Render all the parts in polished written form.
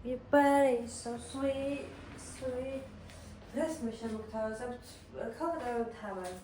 Your body's so sweet, sweet. That's my შემოგთავაზებთ ქალღმერთთან.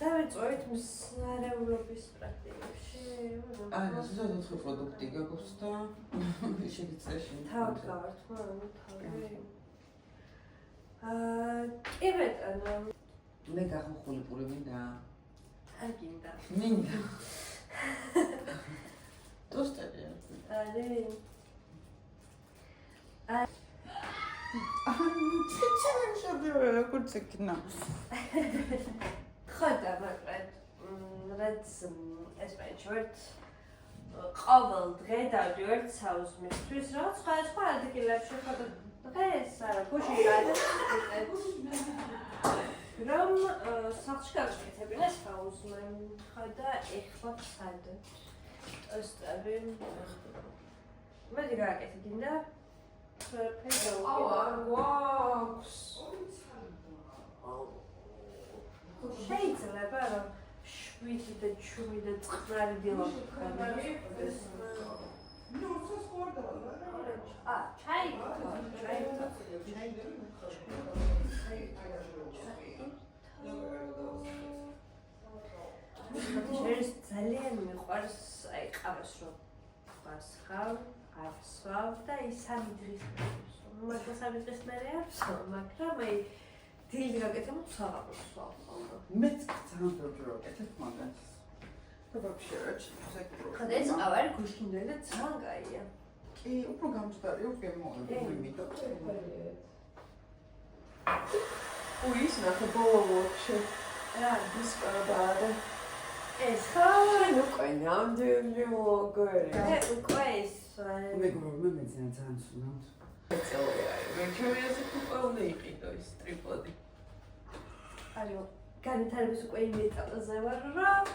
დავეწევით მსარეულობის პრაქტიკებში. ეს ზოგადად პროდუქტი გაგოს და შეგიწეში. თავად გავართმა, თავი. კი ბეტონო. მე გახმხულებული მინდა. აგინდა. მინდა. ტოსტები. არი. ჩეჩენშები როგორც იქნა. ხოდა მაგრამ რაც ესპეჩვერტ ყოველ დღე დავდივართ საუზმისთვის, რა სხვა ადგილებში ხოდა დღეს არა გუშინ გადავიდეთ. რომ სახლში გავიკეთებინა საუზმე, ხოდა ეხლა ხსად. ტოსტები. მე გააკეთებინა. გვაქვს. შეიძლება რომ 7 და 10 და 9 დილა ვქონდეს. ნუ სასხორდა. ჩაი. ეს ძალიან მიყვარს აი ყავას რომ გასხავ, ავსვავ და ის სამი დღის მაგას სამი დღის მერე ავსვავ, მაგრამ აი დილით გაკეთებ საღამოს ვსვავ. მეც ძალიან ბევრი ვაკეთებ მაგას. და ვაფშე ხოდა ეს ყავარი გუშინდელი და ძალიან კაია. კი, უფრო გამჭდარი გემოვიდა. ის ნახე ბოლოში. რა დისკარდად. ეს ხო უკვე ნამდვილი მოგერე. უკვე ეს მე ძალიან სულავთ. ეწევა. მე ჩემიაზე უკვე უნდა იყიდო ის ტრიპოდი. აი, განვითარების უკვე იმეტაზე ვარ, რომ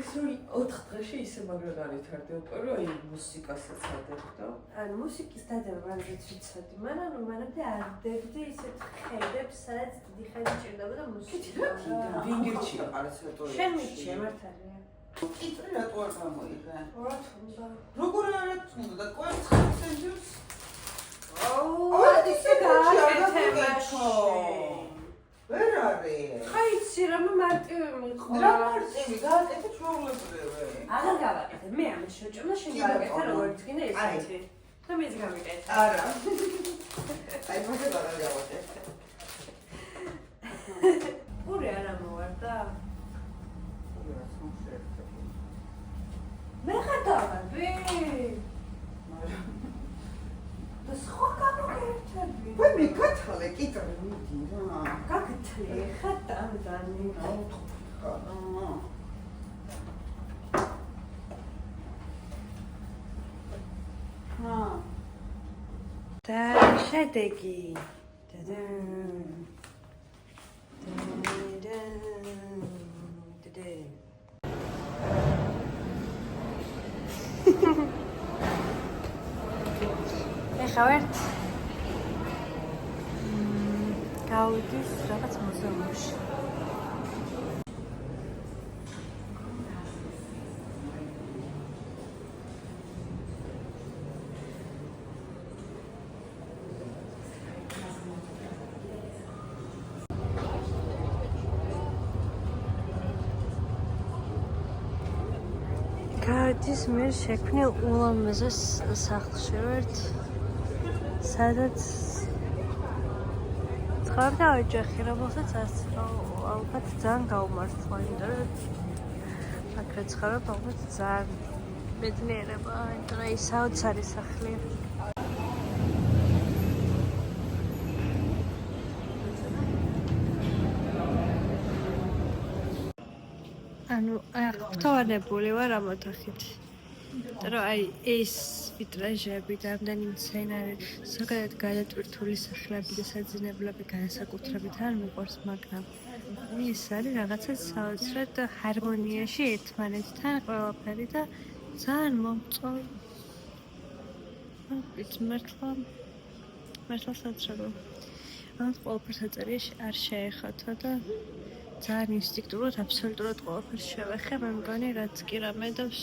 სულ 4 დღეში ისე მაგრად არ ითარდი უკვე, რომ აი მუსიკასაც ადევდა. ანუ მუსიკის დადება მანდაც ვიცოდი, მაგრამ მანამდე არ დებდი ისეთ ხედებს, სადაც დიდი ხანი ჭირდება და მუსიკა. ვინ გირჩია არასოტორი? შენ მიჩია მართალია. კიტრი რატო არ გამოიღე? რა თქმა როგორ არ თქმა და კვერცხს ისე გააკეთებაშო. ვერ არის. ხაიცი რა მარტივი მიყვა. რა მარტივი, გააკეთე ჩვეულებრივი. აღარ გავაკეთე, მე ამას შევჭამ და შენ გააკეთე როგორც გინდა ესეთი. და მეც გავიკეთე. არა. აი მოდი რა გავაკეთე. ორი არა მოვარდა. მე ხატავდი. და სხვა გამოგერთები. ვაი მე გათვალე კიტრი მიდი რა. გაკეთე ხატამდანი. და შედეგი. ეხავერთ გავიდეს რაღაც მუზეუმში. გადის მე შექმნილ ულამაზეს სახლში ვართ. სადაც ცხოვრობდა ოჯახი, რომელსაც ალბათ ძალიან გაუმართლა, იმიტომ რომ აქ ცხოვრობ ალბათ ძალიან ბედნიერება, იმიტომ რომ ის საოცარი სახლი. ანუ აღფრთოვანებული ვარ ამ ოთახით. რომ აი ეს ვიტრაჟები და ამდენი მცენარე, ზოგადად გადატვირთული სახლები და საძინებლები განსაკუთრებით არ მიყვარს, მაგრამ ის არის რაღაცა საოცრად ჰარმონიაში ერთმანეთთან ყველაფერი და ძალიან მომწონს. მართლა საოცრებია. ამას ყველაფერს აწერიაში არ შეეხოთო და ძალიან ინსტინქტურად, აბსოლუტურად ყველაფერს შევეხე, მე მგონი რაც კი რამედავს.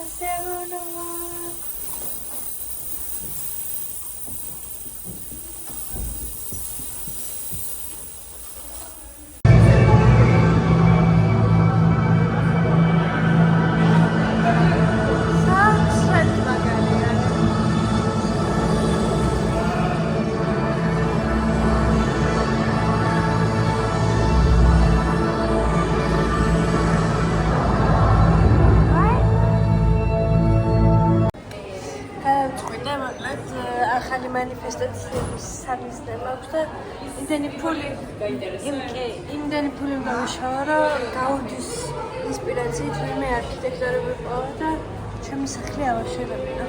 გასეულოა. ახალი მანიფესტაციის სამიზნე მაქვს და იმდენი ფული გამიშავა, რომ გაუდის ინსპირაციით ვინმე არქიტექტორი ვიყო და ჩემი სახლი ავაშენებინა.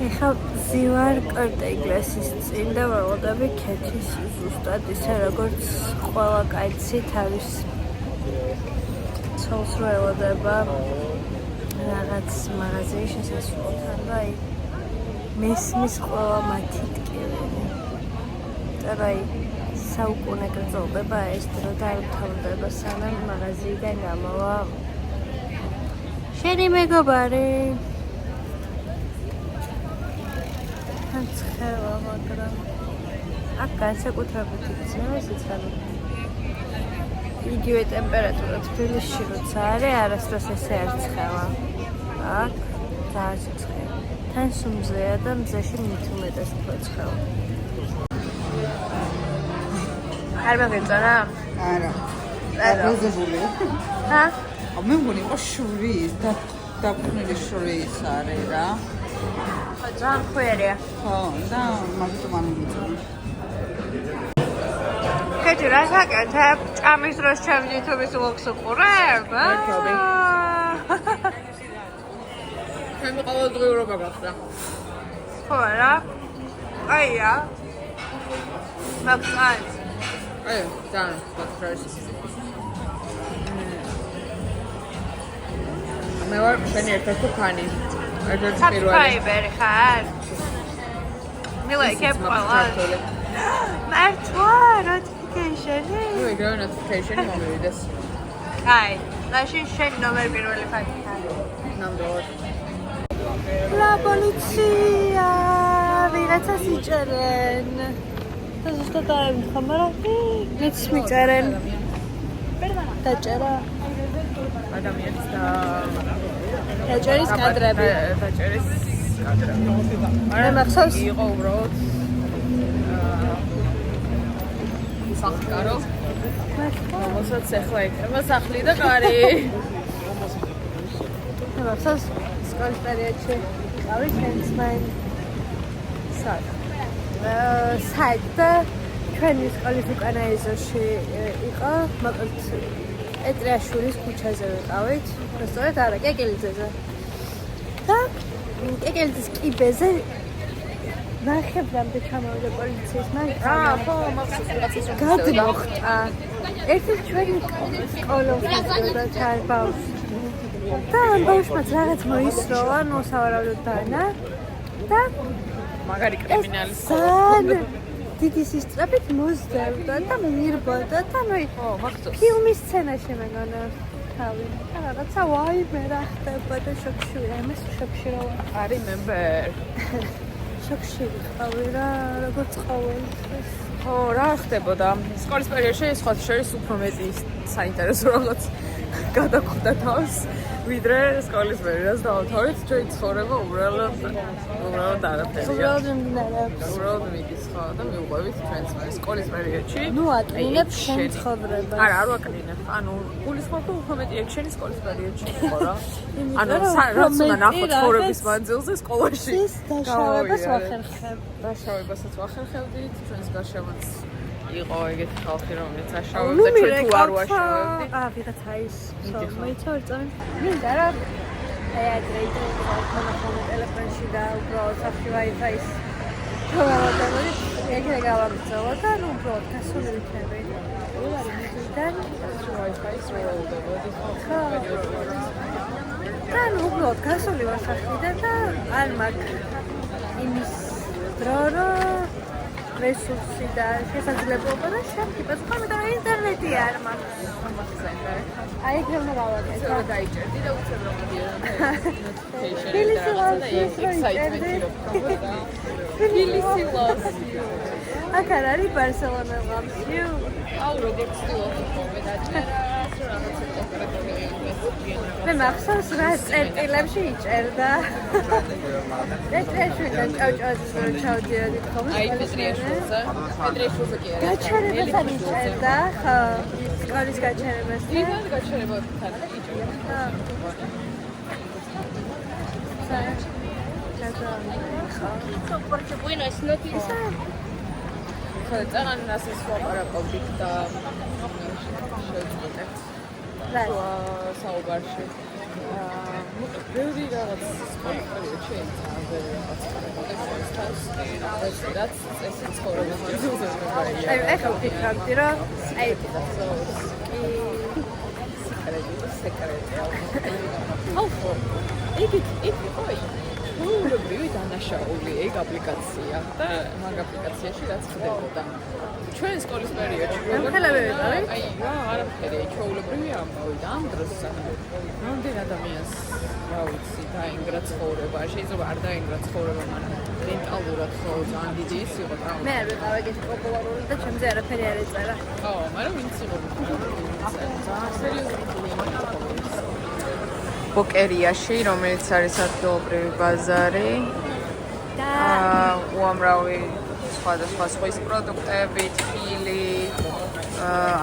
ეხლა ზივარ კორტეგლესის წინ და ველოდები ქექის ზუსტად ისე როგორც ყველა კაცი თავის ცოლს რო ელოდება რაღაც მაღაზიაში შესასვლელთან და აი მესმის ყველა მათი ტკივილი და აი საუკუნე გრძელდება ეს დრო და არ თავდება სანამ მაღაზიიდან გამოვა შენი მეგობარი ცხელა, მაგრამ აქ განსაკუთრებით იქნება სიცხე. იგივე ტემპერატურა თბილისში როცა არის, არასდროს ესე არ ცხელა. აქ ძალიან სიცხეა. თან სუმზეა და მზეში მით უმეტეს უფრო ცხელა. არ მოგეწონა? არა. დაგროზებული. ჰა? მე მგონი იყო შურის და დაფრინული შურის არის რა. ძალიან ხويرია. ხო, და მაგიტომ არ მიგიწონა. ქეჭი რა საკეთებ? ჭამის დროს ჩემ YouTube-ის ვლოგს უყურებ? ჩემი ყოველდღიურობა გახდა. ხო რა? აია. მაგას. აი, ძალიან სპეციალისტი. მე ვარ შენი ერთ-ერთი ფანი. Subscriber ხარ? მილაიქებ ყველა. მართლა notification-ი? ნუ ეგრე notification-ი მომივიდეს. აი, მაშინ შენ ნომერ პირველი ფანი ხარ. ნამდვილად. La polizia! ვიღაცას იჭერენ. და ზუსტად არ მიხამარა. მეც მიწერენ. დაჭერა. ადამიანს და დაჭერის კადრები. დაჭერის კადრები. მე მახსოვს იყო უბრალოდ სახკარო. რომელსაც ახლა იქნება სახლი და კარი. მე მახსოვს სკოლის პერიოდში ავი ჩვენს მაინ საით და ჩვენი სკოლის უკანა ეზოში იყო მოკლედ ეტრიაშვილის ქუჩაზე ვიყავით, სწორედ არა, კეკელიძეზე. და კეკელიძის კიბეზე ნახევრამდე ჩამოვიდა პოლიციის მანქანა. ხო, მახსოვს რაღაცის რომ გადმოხტა. ერთი ჩვენი სკოლას და თან ბავშვი. და ამ ბავშვმაც რაღაც მოისროლა, ნუ სავარაუდოდ დანა. და მაგარი კრიმინალის ძალიან დიდი სისწრაფით მოძებდა და მირბოდა და ხო, მახსოვს. ფილმის სცენაში მეგონა თავი. და რაღაცა ვაიმე რა ხდება და შოქში ამას შოქში რა ვარ. I remember. შოქში ვიყავი რა, როგორც ყოველთვის. ხო, რა ხდებოდა? სკოლის პერიოდში სხვა შორის უფრო მეტი საინტერესო რაღაც გადაგხვდა თავს. ვიდრე სკოლის პერიოდს დავთავრეთ, ჩვენი ცხოვრება უბრალოდ არაფერია. უბრალოდ მიმდინარეობს. უბრალოდ მიდის ხო და მიუყვებით ჩვენს სკოლის პერიოდში. ნუ აკნინებ შენ ცხოვრებას. არა, არ ვაკნინებ. ანუ გულისხმობ უფრო მეტი ექშენი სკოლის პერიოდში იყო რა. ანუ რაც უნდა ნახო ცხოვრების მანძილზე სკოლაში. დაშავებას ვახერხებ. დაშავებასაც ვახერხებდით, ჩვენს გარშემოც იყო ეგეთი ხალხი, რომელიც აშავებდა, ჩვენ თუ არ ვაშავებდით. ვიღაცა ის მოიცავ წამი. მინდა რა აი აგრეიტ თელეფონი ტელეფონში და უბრალოდ საფი Wi-Fi-ის გავავადებული. ეგრე გავაგრძელა და ნუ უბრალოდ გასული ვიქნები. და Wi-Fi-ის როლდებოდი ხო? და უბრალოდ გასული ვარ სახლიდან და არ მაქვს იმის დრო რომ რესურსი და შესაძლებლობა და შემთხვევით მაგრამ ინტერნეტი არ მაქვს. აი ეგ რომ გავაკეთე. რა დაიჭერდი და უცებ რომ მიდიოდა notification-ი Tbilisi და loves you, excitement-ი right? რომ ხდება. Tbilisi loves you. აქ არ არის Barcelona loves you. აუ როგორც ვთქვი, ხოლმე დაჭერა, რაღაც ოპერატორი მე მახსოვს რა წერტილებში იჭერდა. პეტრიაშვილთან ჭავჭავაძის რო ჩავდიოდი ხოლმე. აი პეტრიაშვილზე კი არა. გაჩერებასთან იჭერდა, ხო, სკოლის გაჩერებასთან. დიდან გაჩერებასთან იჭერდა. Porque bueno, es lo que es. ხო, წაღან ასეს ვაპარაკობდით და შევწყვეტებთ. რა? საუბარში. ბევრი რაღაც სკოლის პერიოდში ეცავდა რაღაც პროტესტებს რაც წესი ცხოვრება მოძებნებია. აი, ეხლა ვფიქრობდი, რომ აი სეკრეტია. აუ, იგი ოი. უბრალოდ დანაშაული ეგ აპლიკაცია და მაგ აპლიკაციაში რაც ხდებოდა. ჩვენ სკოლის პერიოდში აი რა არაფერი ჩაულებრივი ამბავი და ამ დროს რამდენ ადამიანს რა ვიცი დაინგრა ცხოვრება შეიძლება არ დაინგრა ცხოვრება მაგრამ მენტალურად ხო ძალიან დიდი ის იყო და მე არ ვიყავ ეგეთი პოპულარული და ჩემზე არაფერი არ ეწერა. ხო მაგრამ ვინც იყო ძალიან სერიოზული ბოკერიაში რომელიც არის ადგილობრივი ბაზარი და უამრავი სხვადასხვა სხვის პროდუქტები, თბილი,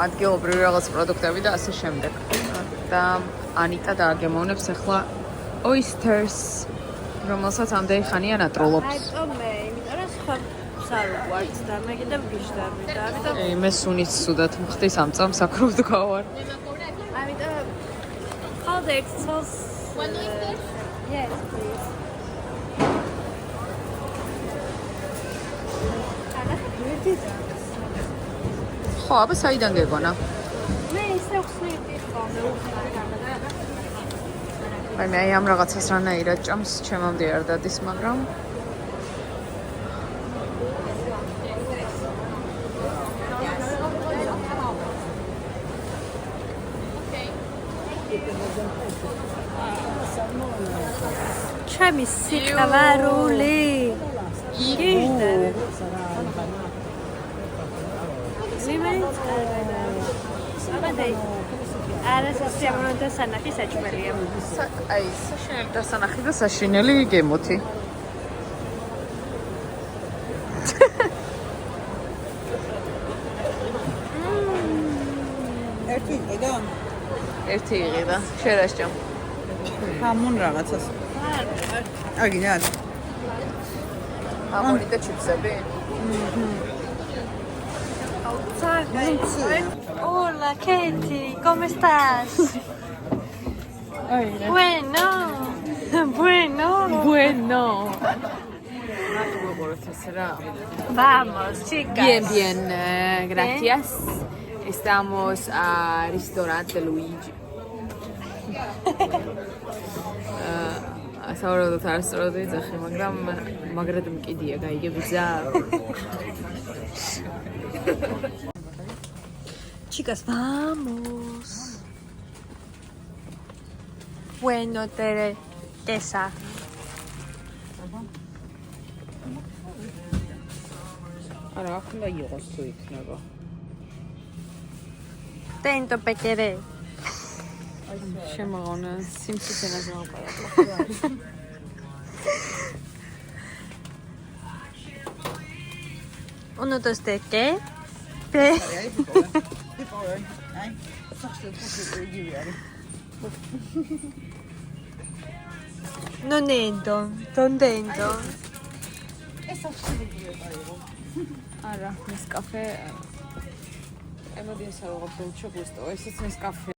ადგილობრივი რაღაც პროდუქტები და ასე შემდეგ. და ანიტა დააგემოვნებს ახლა oysters, რომელსაც ამდენი ხანია ნატროლობს. აი მე, იმიტომ რომ სხვა სალუკვარც და მე კიდევ ვიშდები და ამიტომ მე სუნიც სუდად მხდის ამ წამს აქ რო ვდგავარ. ამიტომ how the sauce one oyster? Yes, please. ხო, აბა საიდან გეგონა? მე ისე ვხსნიდი ხოლმე აი მე ამ რაღაცას რანაირად ჭამს, ჩემამდე არ დადის, მაგრამ ჩემი სიყვარული გიჟდა Abadei. Ara siamo da Sanaki საჭმელია. აი, საშინელი დასანახი და საშინელი გემოთი. ერთი იყიდა? ერთი იყიდა. შენ რა სჭამ? ჰამონ რაღაცას. აგინე. ჰამონი და ჩიპსები? Hola, Katie, ¿cómo estás? Bueno, bueno. Vamos, chicas. Bien, gracias. Estamos a restaurante Luigi. საუბრობთ რესტორანზე ძახი, მაგრამ მაგრად მკიდია, გაიგე ბიძა. Chicas, vamos. Bueno, Teresa. არა, ახლა იყოს თუ იქნება. Tento pequeré. შემაღონა სიმსივნეზე მოვყავდა. Uno, dos, tres, ¿qué? ¿Qué? აი, სახში ფიქრი იგივე არის. Non endo, ¿dónde endo? ეს სახში იგივე არის. არა, ნესკაფე. ემოდიას არ ვაღებ ბელჩო გუსტო. ესეც ნესკაფე.